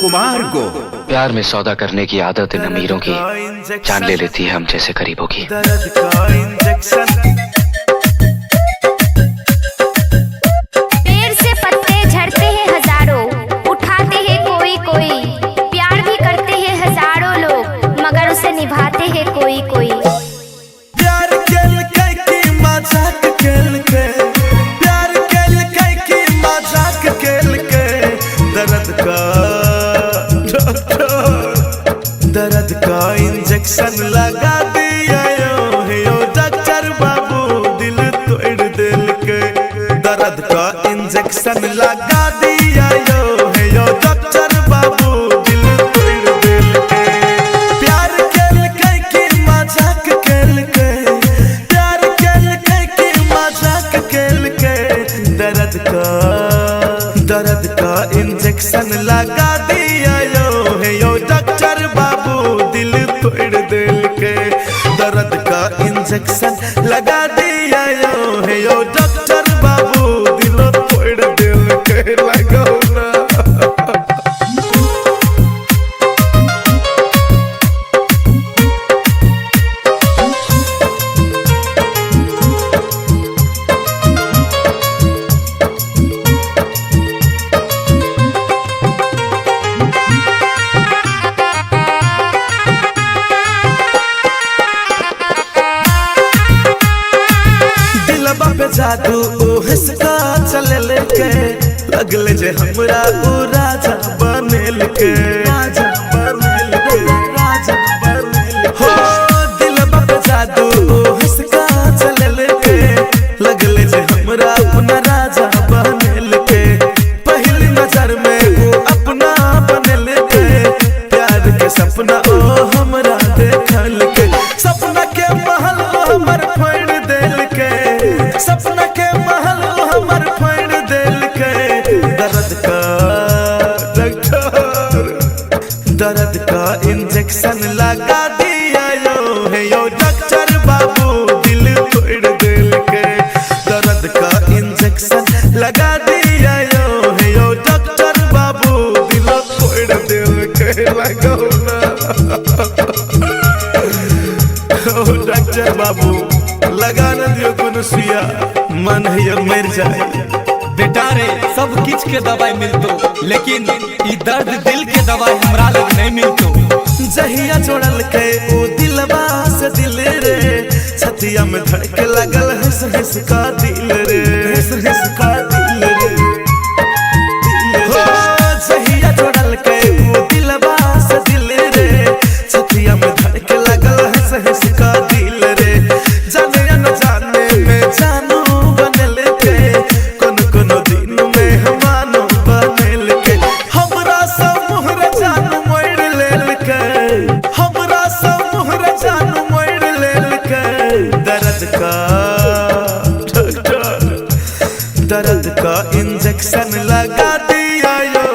कुमार को। प्यार में सौदा करने की आदत इन अमीरों की जान ले लेती है हम जैसे गरीबों की। दर्द का इंजेक्शन। पेड़ से पत्ते झड़ते हैं हजारों, उठाते हैं कोई कोई। प्यार भी करते हैं हजारों लोग, मगर उसे निभाते हैं कोई कोई। प्यार खेल के मजाक खेल के, प्यार खेल के मजाक खेल के। दर्द का इंजेक्शन लगा दिया यो डॉक्टर बाबू दिल तोड़ दिल के। दर्द का इंजेक्शन लगा दिया यो डॉक्टर बाबू दिल तोड़ दिल के। प्यार खेल के मजाक खेल के, प्यार खेल के मजाक खेल के। दर्द का इंजेक्शन लगा दिया यो डॉक्टर बाबू दिल तोड़ दिल के। दर्द का इंजेक्शन लगा दिया यो डॉक्टर बाबू दिल तोड़ दिल के। लगाओ ना। पे जादू हिसका चले लेके, लगले जे हमरा उ राजा बनेल के। राजा बनेल के, राजा बनेल के। हो दिलबा पे जादू हिसका चले लेके, लगले जे हमरा अपना राजा बनेल के। पहली नजर में वो अपना बनेल के, प्यार के सपना ओ हमरा देखल के। सपना के महल हमर फोड़ देल के, सपना के महल हमर फोड़ दिल के। दर्द का इंजेक्शन लगा दिया यो डॉक्टर बाबू दिल तोड़ दिल के। दर्द का इंजेक्शन लगा दिया यो डॉक्टर बाबू दिल तोड़ दिल के। लगाओ ना। डॉक्टर बाबू लगा न दियो कोनो सुइया, मन है मर जाए। बेटा रे सब किच के दवाई मिलतो, लेकिन ई दर्द दिल के दवाई हमरा लग नहीं मिलतो। जहिया जोड़ल के ओ दिलवा से दिल रे, छतिया में धड़के लगल हिस हिस का दिल रे, हिस हिस का दिल रे। हो जहिया जोड़ल के ओ दिलवा से दिल रे, छतिया में धड़के लगल हिस हिस का दिल रे। जाने या न जाने में जानू बनल के, कोनो दिन में हमानो बनल के। हमरा सब मोहरा जानू मोड़ लेल के, हमरा सब मोहरा जानू मोड़ लेल के। दर्द का इंजेक्शन लगा दिया यो